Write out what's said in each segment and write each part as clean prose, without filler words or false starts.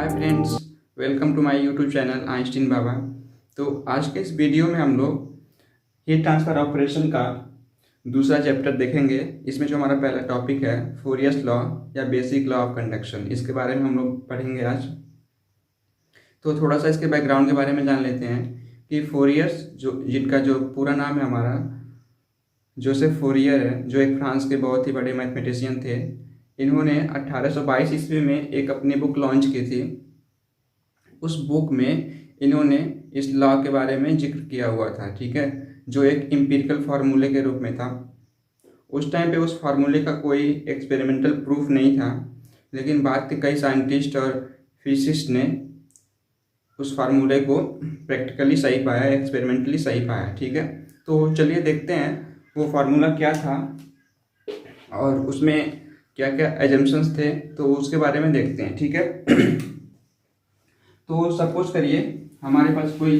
Hi friends, welcome to my YouTube channel Einstein Baba. तो आज के इस वीडियो में हम लोग हीट ट्रांसफर ऑपरेशन का दूसरा चैप्टर देखेंगे। इसमें जो हमारा पहला टॉपिक है फोरियर्स लॉ या बेसिक लॉ ऑफ कंडक्शन, इसके बारे में हम लोग पढ़ेंगे आज। तो थोड़ा सा इसके बैकग्राउंड के बारे में जान लेते हैं कि फोरियर्स जिनका जो पूरा नाम है हमारा जोसेफ फोरियर है, जो एक फ्रांस के बहुत ही बड़े मैथमेटिशियन थे। इन्होंने 1822 ईस्वी में एक अपनी बुक लॉन्च की थी। उस बुक में इन्होंने इस लॉ के बारे में जिक्र किया हुआ था, ठीक है, जो एक इम्पिरिकल फार्मूले के रूप में था। उस टाइम पे उस फार्मूले का कोई एक्सपेरिमेंटल प्रूफ नहीं था, लेकिन बाद के कई साइंटिस्ट और फिजिसिस्ट ने उस फार्मूले को प्रैक्टिकली सही पाया, एक्सपेरिमेंटली सही पाया, ठीक है। तो चलिए देखते हैं वो फार्मूला क्या था और उसमें क्या क्या एजम्पशंस थे, तो उसके बारे में देखते हैं, ठीक है। तो सपोज करिए हमारे पास कोई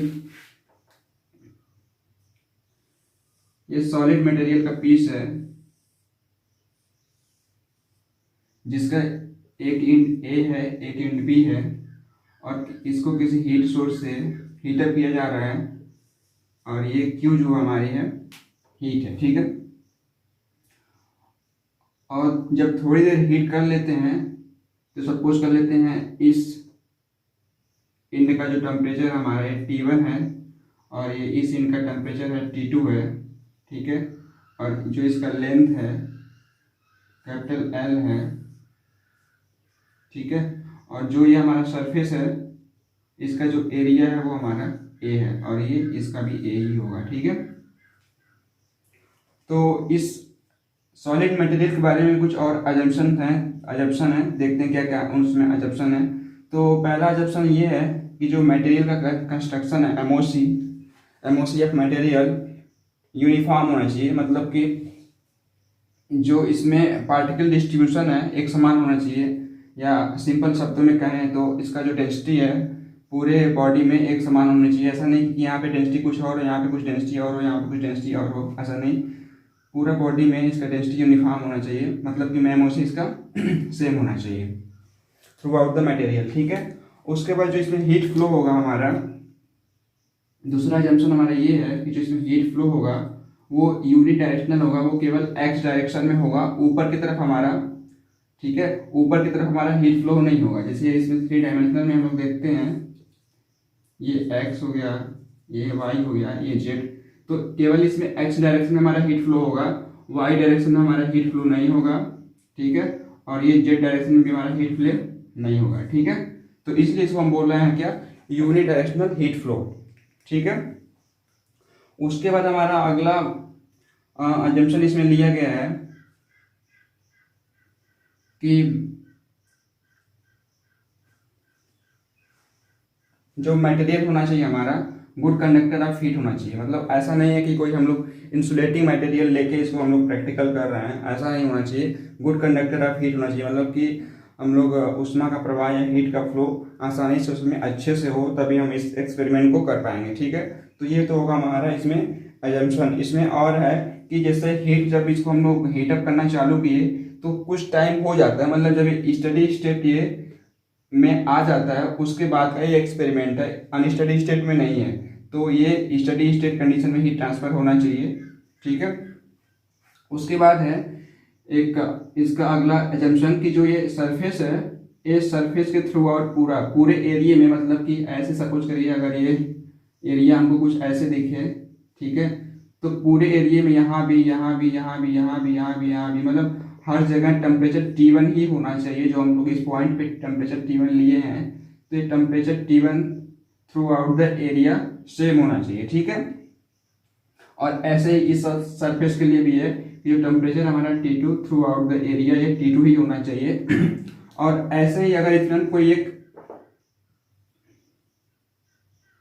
ये सॉलिड मटेरियल का पीस है जिसका एक एंड ए है, एक एंड बी है, और इसको किसी हीट सोर्स से हीटअप किया जा रहा है, और ये क्यू जो हमारी है हीट है, ठीक है। और जब थोड़ी देर हीट कर लेते हैं तो सपोज कर लेते हैं इस इंड का जो टेम्परेचर हमारा T1 है और ये इस इंड का टेम्परेचर है T2 है, ठीक है। और जो इसका लेंथ है कैपिटल L है, ठीक है। और जो ये हमारा सरफेस है इसका जो एरिया है वो हमारा A है, और ये इसका भी A ही होगा, ठीक है। तो इस सॉलिड मटेरियल के बारे में कुछ और अजम्पशन है, देखते हैं क्या क्या उसमें अजम्पशन है। तो पहला अजम्पशन ये है कि जो मटेरियल का कंस्ट्रक्शन है एमओसी ऑफ मटेरियल यूनिफॉर्म होना चाहिए, मतलब कि जो इसमें पार्टिकल डिस्ट्रीब्यूशन है एक समान होना चाहिए, या सिंपल शब्दों में कहें तो इसका जो डेंसिटी है पूरे बॉडी में एक समान होना चाहिए। ऐसा नहीं कि यहाँ पे डेंसिटी कुछ और हो, यहाँ पे कुछ डेंसिटी और हो, यहाँ पे कुछ डेंसिटी और हो, ऐसा नहीं। पूरा बॉडी में इसका डेंसिटी यूनिफॉर्म होना चाहिए, मतलब कि एमओसी इसका सेम होना चाहिए थ्रू आउट द मटेरियल, ठीक है। उसके बाद जो इसमें हीट फ्लो होगा हमारा, दूसरा जंक्शन हमारा ये है कि जो इसमें हीट फ्लो होगा वो यूनि डायरेक्शनल होगा, वो केवल एक्स डायरेक्शन में होगा, ऊपर की तरफ हमारा, ठीक है, ऊपर की तरफ हमारा हीट फ्लो नहीं होगा। जैसे इसमें 3 डायमेंशनल में हम लोग देखते हैं, ये एक्स हो गया, ये वाई हो गया, ये जेड, तो केवल इसमें एक्स डायरेक्शन में हमारा हीट फ्लो होगा, वाई डायरेक्शन में हमारा हीट फ्लो नहीं होगा, ठीक है। और ये जेड डायरेक्शन में भी हमारा हीट फ्लो नहीं होगा, ठीक है। तो इसलिए इसको हम बोल रहे हैं क्या, यूनि डायरेक्शनल हीट फ्लो, ठीक है। उसके बाद हमारा अगला अजम्पशन इसमें लिया गया है कि जो मटेरियल होना चाहिए हमारा गुड कंडक्टर ऑफ हीट होना चाहिए। मतलब ऐसा नहीं है कि कोई हम लोग इंसुलेटिंग मटेरियल लेके इसको हम लोग प्रैक्टिकल कर रहे हैं, ऐसा नहीं होना चाहिए। गुड कंडक्टर ऑफ हीट होना चाहिए, मतलब कि हम लोग उष्मा का प्रवाह या हीट का फ्लो आसानी से उसमें अच्छे से हो, तभी हम इस एक्सपेरिमेंट को कर पाएंगे, ठीक है। तो ये तो होगा हमारा इसमें अजम्पशन। इसमें और है कि जैसे हीट, जब इसको हम लोग हीटअप करना चालू किए तो कुछ टाइम हो जाता है, मतलब जब स्टडी स्टेट ये में आ जाता है उसके बाद का ये एक्सपेरिमेंट है, अनस्टडी स्टेट में नहीं है। तो ये स्टडी स्टेट कंडीशन में हीट ट्रांसफर होना चाहिए, ठीक है। उसके बाद है एक इसका अगला एजम्पशन कि जो ये सरफेस है, ये सरफेस के थ्रू आउट पूरे एरिया में, मतलब कि ऐसे सपोज करिए अगर ये एरिया हमको कुछ ऐसे दिखे, ठीक है, तो पूरे एरिया में यहाँ भी मतलब हर जगह टेम्परेचर T1 ही होना चाहिए। जो हम लोग इस पॉइंट पे टेम्परेचर T1 लिए हैं, तो ये temperature T1 through out the area same होना चाहिए, ठीक है। और ऐसे ही इस सरफेस के लिए भी है कि जो टेम्परेचर हमारा T2 through out the area, ये T2 ही होना चाहिए। और ऐसे ही अगर इसमें कोई एक,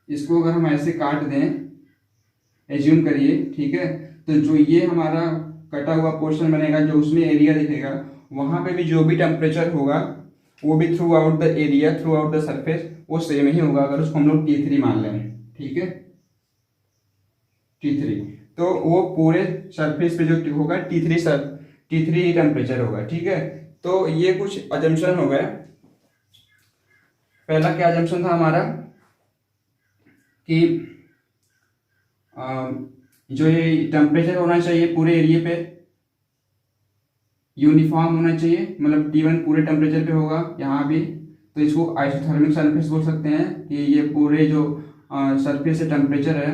इसको अगर हम ऐसे काट दें, एज्यूम करिए, ठीक है, तो जो ये हमारा कटा हुआ पोर्शन बनेगा, जो उसमें एरिया दिखेगा, वहां पे भी जो भी टेम्परेचर होगा वो भी through out the area, through out the surface वो सेम ही होगा। अगर उसको हम लोग T3 मान लें, ठीक है, T3, तो वो पूरे सरफेस पे जो होगा T3 ही टेम्परेचर होगा, ठीक है। तो ये कुछ अजम्पशन हो गए। पहला क्या अजम्पशन था हमारा कि जो ये टेम्परेचर होना चाहिए पूरे एरिया पे यूनिफॉर्म होना चाहिए, मतलब T1 पूरे टेम्परेचर पे होगा यहाँ भी, तो इसको आइसोथर्मिक सरफेस बोल सकते हैं कि ये पूरे जो सरफेस है टेम्परेचर है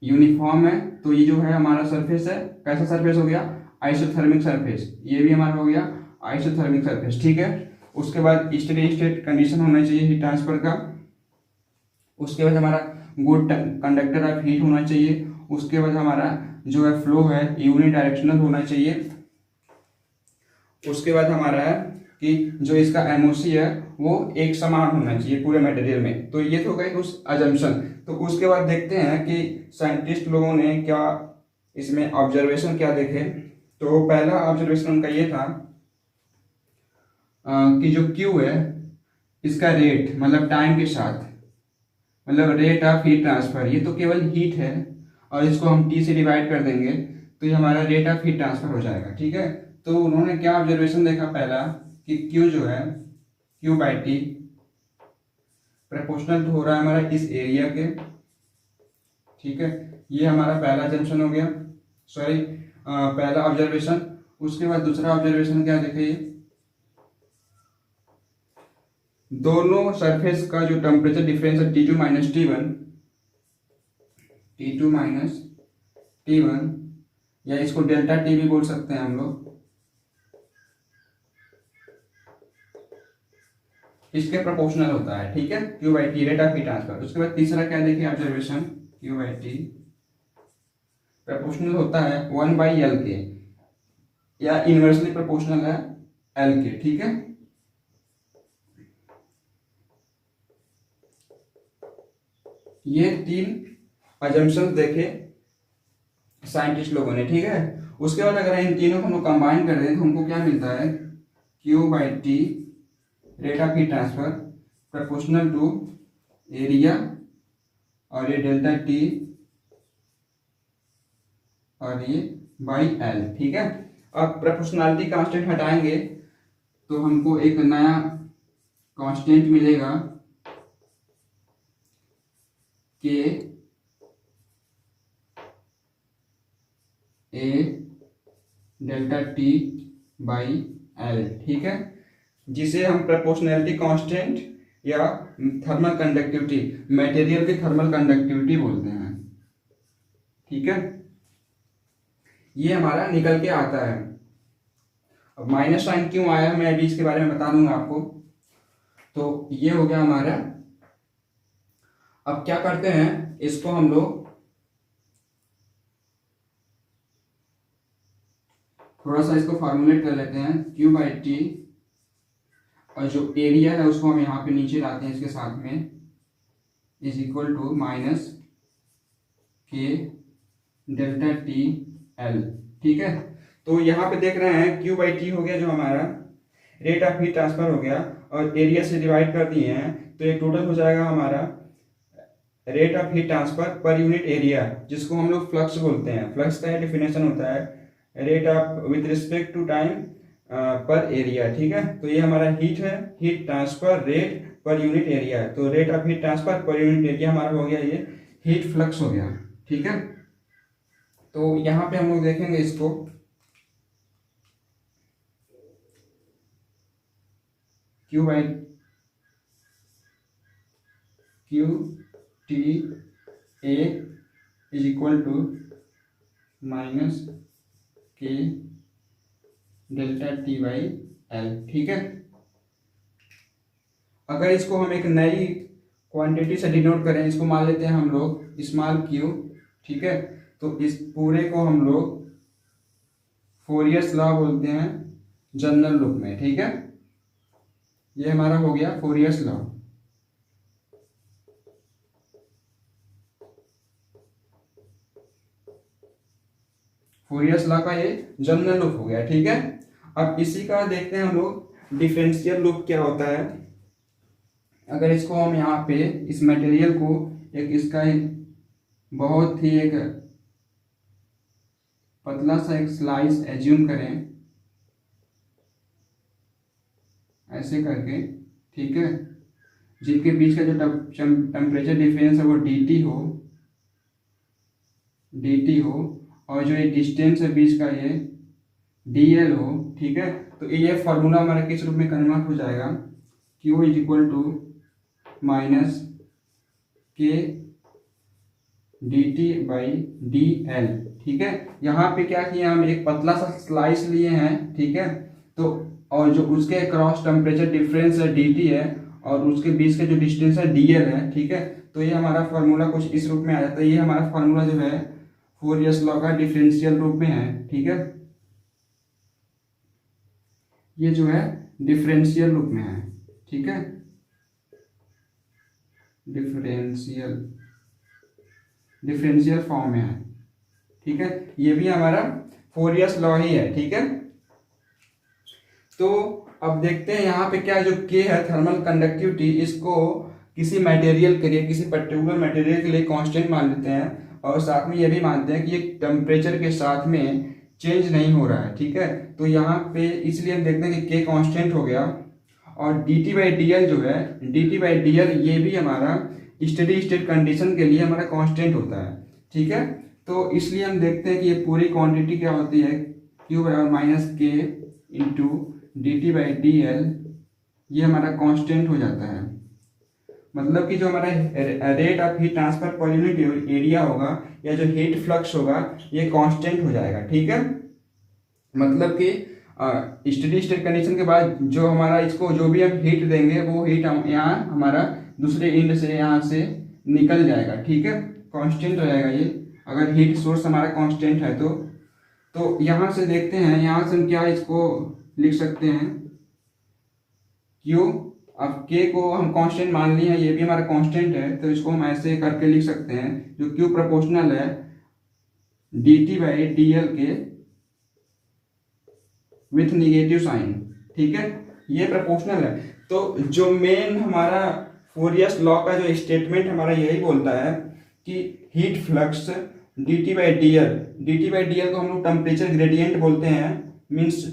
यूनिफॉर्म है, तो ये जो है हमारा सरफेस है कैसा सरफेस हो गया, आइसोथर्मिक सरफेस, ये भी हमारा हो गया आइसोथर्मिक सरफेस। ठीक है, उसके बाद स्टेडी स्टेट कंडीशन होना चाहिए हीट ट्रांसफर का, उसके बाद हमारा गुड कंडक्टर ऑफ हीट होना चाहिए, उसके बाद हमारा जो है फ्लो है यूनि डायरेक्शनल होना चाहिए, उसके बाद हमारा है कि जो इसका एमओसी है वो एक समान होना चाहिए पूरे मटेरियल में। तो ये तो हो गई उस अजम्पशन। तो उसके बाद देखते हैं कि साइंटिस्ट लोगों ने क्या इसमें ऑब्जर्वेशन क्या देखे। तो पहला ऑब्जर्वेशन उनका ये था कि जो क्यू है इसका रेट मतलब टाइम के साथ, मतलब रेट ऑफ हीट ट्रांसफर, ये तो केवल हीट है और इसको हम टी से डिवाइड कर देंगे तो ये हमारा रेट ऑफ हीट ट्रांसफर हो जाएगा। ठीक है, तो उन्होंने क्या ऑब्जर्वेशन देखा पहला कि क्यू जो है क्यू बाई टी प्रपोर्शनल हो रहा है हमारा इस एरिया के। ठीक है, ये हमारा पहला जंक्शन हो गया, सॉरी पहला ऑब्जर्वेशन। उसके बाद दूसरा ऑब्जर्वेशन क्या देखे, दोनों सरफेस का जो टेम्परेचर डिफरेंस है T2 माइनस T1 या इसको डेल्टा टी भी बोल सकते हैं हम लोग, इसके प्रोपोर्शनल होता है। ठीक है, Q by T rate of heat transfer. उसके बाद तीसरा क्या देखिए observation, Q by T proportional होता है 1/L के या इनवर्सली प्रोपोर्शनल है L के। ठीक है, ये तीन अजम्पशन देखे साइंटिस्ट लोगों ने। ठीक है, उसके बाद अगर इन तीनों को हम कंबाइन कर दें तो हमको क्या मिलता है, Q by T rate of heat transfer proportional to area और ये डेल्टा टी और ये बाई एल। ठीक है, अब प्रोपोर्शनलिटी कांस्टेंट हटाएंगे तो हमको एक नया कांस्टेंट मिलेगा के ए डेल्टा टी बाई एल। ठीक है, जिसे हम प्रोपोर्शनैलिटी कांस्टेंट या थर्मल कंडक्टिविटी, मटेरियल की थर्मल कंडक्टिविटी बोलते हैं। ठीक है, ये हमारा निकल के आता है। अब माइनस साइन क्यों आया मैं अभी इसके बारे में बता दूंगा आपको। तो ये हो गया हमारा। अब क्या करते हैं, इसको हम लोग थोड़ा सा इसको फॉर्मुलेट कर लेते हैं, क्यू बाई टी और जो एरिया है उसको हम यहाँ पे नीचे लाते हैं इसके साथ में, is equal to minus K delta T L. ठीक है, तो यहाँ पे देख रहे हैं क्यू बाई टी हो गया जो हमारा रेट ऑफ हीट ट्रांसफर हो गया और एरिया से डिवाइड कर दिए हैं, तो ये टोटल हो जाएगा हमारा rate of heat transfer per unit area, जिसको हम लोग फ्लक्स बोलते हैं। फ्लक्स का डेफिनेशन होता है rate of with respect to time per area. ठीक है, तो ये हमारा हीट है, heat transfer rate per unit area है, तो rate of heat transfer per unit area हमारा हो गया ये हीट फ्लक्स हो गया। ठीक है, तो यहाँ पे हम लोग देखेंगे इसको, Q by Q T A is equal to minus K delta T by L. ठीक है, अगर इसको हम एक नई क्वांटिटी से डिनोट करें, इसको मान लेते हैं हम लोग स्मॉल क्यू। ठीक है, तो इस पूरे को हम लोग फोरियर्स लॉ बोलते हैं जनरल रूप में। ठीक है, ये हमारा हो गया फोरियर्स लॉ। फोरियर्स लॉ का ये जनरल लूप हो गया। ठीक है, अब इसी का देखते हैं हम लोग डिफरेंशियल लूप क्या होता है। अगर इसको हम यहाँ पे इस मटेरियल को एक इसका बहुत ही एक पतला सा एक स्लाइस एज्यूम करें ऐसे करके। ठीक है, जिनके बीच का जो टेम्परेचर डिफरेंस है वो dt हो, और जो ये डिस्टेंस है बीच का ये dl हो, ठीक है। तो ये फॉर्मूला हमारा किस रूप में कन्वर्ट हो जाएगा, q is equal to minus K dt/dl, ठीक है। यहाँ पे क्या किया, हम एक पतला सा स्लाइस लिए हैं, ठीक है। तो और जो उसके क्रॉस टेम्परेचर डिफरेंस है dt है, और उसके बीच का जो डिस्टेंस है dl है, ठीक है। तो ये हमारा फॉर्मूला कुछ इस रूप में आ जाता है। ये हमारा फॉर्मूला जो है फोरियर्स लॉ का डिफरेंशियल रूप में है, ठीक है। ये जो है डिफरेंशियल रूप में है, ठीक है, डिफरेंशियल फॉर्म में है, ठीक है। ये भी हमारा फोरियर्स लॉ ही है, ठीक है। तो अब देखते हैं यहाँ पे क्या, जो के है थर्मल कंडक्टिविटी, इसको किसी मटेरियल के लिए, किसी पर्टिकुलर मटेरियल के लिए कांस्टेंट मान लेते हैं, और साथ में ये भी मानते हैं कि ये टेम्परेचर के साथ में चेंज नहीं हो रहा है, ठीक है। तो यहाँ पे इसलिए हम देखते हैं कि के कांस्टेंट हो गया, और dt/dl जो है, dt/dl ये भी हमारा स्टेडी स्टेट कंडीशन के लिए हमारा कांस्टेंट होता है, ठीक है। तो इसलिए हम देखते हैं कि ये पूरी क्वांटिटी क्या होती है, q बराबर माइनस के इंटू dt/dl, ये हमारा कांस्टेंट हो जाता है। मतलब कि जो हमारा rate of heat transfer per unit area होगा, या जो हीट फ्लक्स होगा, ये कांस्टेंट हो जाएगा, ठीक है। मतलब कि स्टेडी स्टेट कंडीशन के बाद जो हमारा, इसको जो भी हम हीट देंगे वो हीट यहाँ हमारा दूसरे एंड से यहाँ से निकल जाएगा, ठीक है, कांस्टेंट रहेगा ये, अगर हीट सोर्स हमारा कांस्टेंट है तो यहाँ से देखते हैं, यहाँ से हम क्या इसको लिख सकते हैं, क्यों, अब के को हम कांस्टेंट मान लिए हैं, ये भी हमारा कांस्टेंट है, तो इसको हम ऐसे करके लिख सकते हैं, जो क्यू प्रोपोर्शनल है dt/dl के विथ निगेटिव साइन, ठीक है, ये प्रोपोर्शनल है। तो जो मेन हमारा फोरियर्स लॉ का जो स्टेटमेंट हमारा यही बोलता है कि हीट फ्लक्स dt/dl को हम लोग टेम्परेचर ग्रेडियंट बोलते हैं, means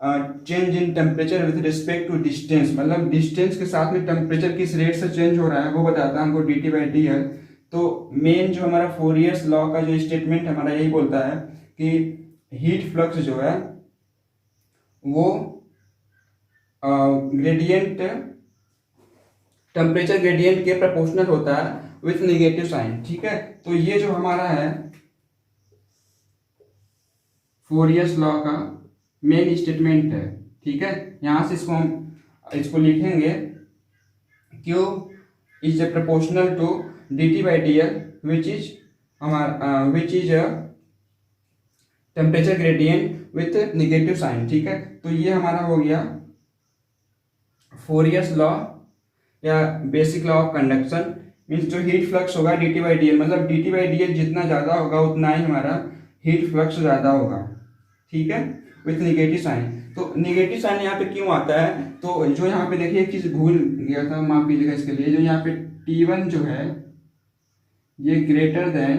change in temperature with respect to distance, मतलब डिस्टेंस के साथ में टेम्परेचर किस रेट से चेंज हो रहा है वो बताता है हमको dt/dl। तो मेन जो हमारा फोरियर्स लॉ का जो स्टेटमेंट हमारा यही बोलता है कि हीट फ्लक्स जो है वो ग्रेडियंट, टेम्परेचर ग्रेडियंट के प्रोपोर्शनल होता है विथ नेगेटिव साइन, ठीक है। तो ये जो हमारा है फोरियर्स लॉ का मेन स्टेटमेंट है, ठीक है। यहां से इसको लिखेंगे, Q is proportional to dt/dl which is temperature gradient with negative sign, ठीक है। तो ये हमारा हो गया फोरियर्स लॉ या basic law of conduction, means जो हीट फ्लक्स होगा dt/dl, मतलब dt/dl जितना ज्यादा होगा उतना ही हमारा हीट फ्लक्स ज्यादा होगा, ठीक है, विथ निगेटिव साइन। तो निगेटिव साइन यहाँ पे क्यों आता है, तो जो यहाँ पे देखिए एक चीज भूल गया था, माफ कीजिएगा इसके लिए, जो यहाँ पे T1 जो है ये ग्रेटर देन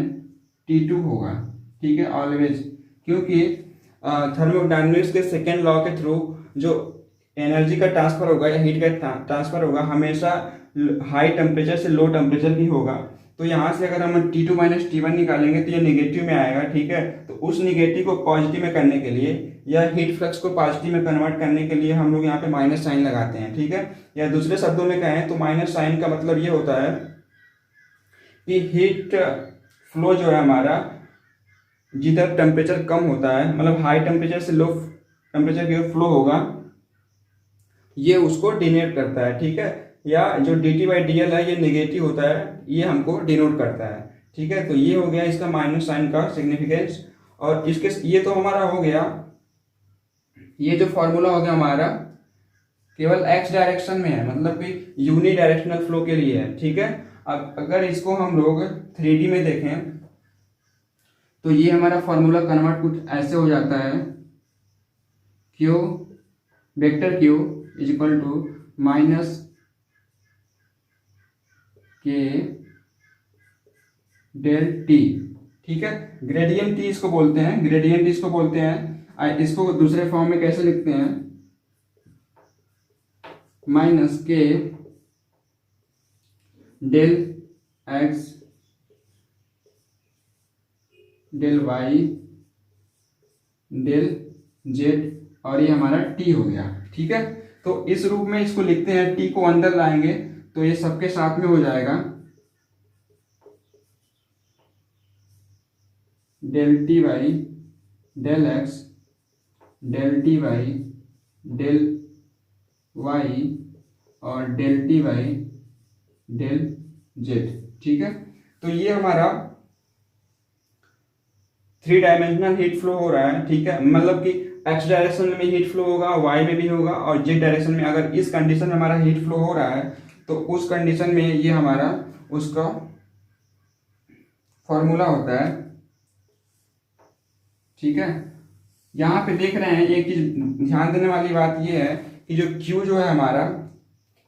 T2 होगा, ठीक है, ऑलवेज, क्योंकि थर्मोडायनेमिक्स के सेकेंड लॉ के थ्रू जो एनर्जी का ट्रांसफर होगा या हीट का ट्रांसफर होगा हमेशा हाई टेम्परेचर से लो टेम्परेचर भी होगा। तो यहाँ से अगर हम T2 माइनस T1 निकालेंगे तो ये नेगेटिव में आएगा, ठीक है। तो उस नेगेटिव को पॉजिटिव में करने के लिए या हीट फ्लक्स को पॉजिटिव में कन्वर्ट करने के लिए हम लोग यहाँ पे माइनस साइन लगाते हैं, ठीक है। या दूसरे शब्दों में कहें तो माइनस साइन का मतलब ये होता है कि हीट फ्लो जो है हमारा जिधर टेम्परेचर कम होता है, मतलब हाई टेम्परेचर से लो टेम्परेचर की ओर फ्लो होगा, ये उसको डिनोट करता है, ठीक है। या जो dt/dl है ये नेगेटिव होता है, ये हमको डिनोट करता है, ठीक है। तो ये हो गया इसका माइनस साइन का सिग्निफिकेंस। और इसके ये तो हमारा हो गया, ये जो फॉर्मूला हो गया हमारा केवल x डायरेक्शन में है, मतलब कि यूनि डायरेक्शनल फ्लो के लिए है, ठीक है। अब अगर इसको हम लोग 3D में देखें तो ये हमारा फॉर्मूला कन्वर्ट कुछ ऐसे हो जाता है, Q vector Q is equal to minus K del T, ठीक है। ग्रेडियंट टी इसको बोलते हैं, ग्रेडियंट इसको बोलते हैं। इसको दूसरे फॉर्म में कैसे लिखते हैं, minus K del X del Y del Z और ये हमारा टी हो गया। ठीक है, तो इस रूप में इसको लिखते हैं, टी को अंदर लाएंगे तो ये सबके साथ में हो जाएगा del T Y del X del T Y del Y और del T Y del Z. ठीक है, तो ये हमारा 3 डायमेंशनल हीट फ्लो हो रहा है। ठीक है, मतलब कि एक्स डायरेक्शन में हीट फ्लो होगा, वाई में भी होगा और जेड डायरेक्शन में। अगर इस कंडीशन में हमारा हीट फ्लो हो रहा है तो उस कंडीशन में ये हमारा उसका फॉर्मूला होता है। ठीक है, यहाँ पे देख रहे हैं, एक चीज ध्यान देने वाली बात ये है कि जो Q जो है हमारा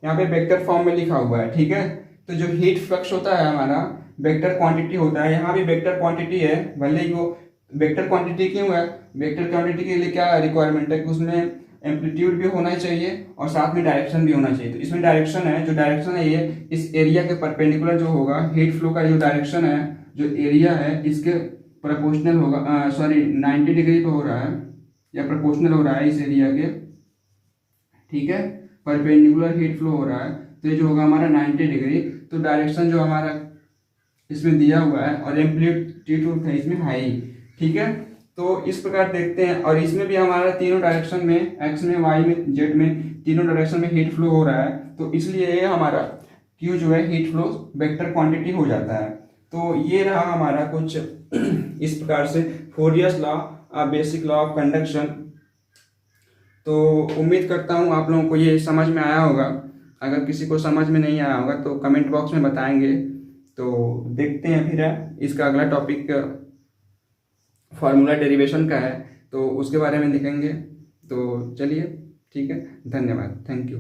यहाँ पे वेक्टर फॉर्म में लिखा हुआ है। ठीक है, तो जो हीट फ्लक्स होता है हमारा वेक्टर क्वांटिटी होता है, यहाँ भी वेक्टर क्वांटिटी है। भले ही वो वेक्टर क्वांटिटी क्यों है, वेक्टर क्वांटिटी के लिए क्या रिक्वायरमेंट है कि उसमें एम्पलीट्यूड भी होना चाहिए और साथ में डायरेक्शन भी होना चाहिए। तो इसमें डायरेक्शन है, जो डायरेक्शन है ये इस एरिया के परपेंडिकुलर जो होगा, हीट फ्लो का जो डायरेक्शन है, जो एरिया है इसके प्रोपोर्शनल होगा, सॉरी 90 डिग्री पे हो रहा है या प्रोपोर्शनल हो रहा है इस एरिया के। ठीक है, परपेंडिकुलर हीट फ्लो हो रहा है तो ये जो होगा हमारा 90 डिग्री। तो डायरेक्शन जो हमारा इसमें दिया हुआ है और एम्पलीट्यूड है इसमें हाई। ठीक है, तो इस प्रकार देखते हैं। और इसमें भी हमारा तीनों डायरेक्शन में, एक्स में, वाई में, जेड में, तीनों डायरेक्शन में हीट फ्लो हो रहा है। तो इसलिए ये हमारा क्यू जो है हीट फ्लो वेक्टर क्वांटिटी हो जाता है। तो ये रहा हमारा कुछ इस प्रकार से Fourier's law, basic law of conduction. तो उम्मीद करता हूँ आप लोगों को ये समझ में आया होगा। अगर किसी को समझ में नहीं आया होगा तो कमेंट बॉक्स में बताएंगे। तो देखते हैं फिर इसका अगला टॉपिक फार्मूला डेरिवेशन का है, तो उसके बारे में देखेंगे। तो चलिए, ठीक है, धन्यवाद, थैंक यू।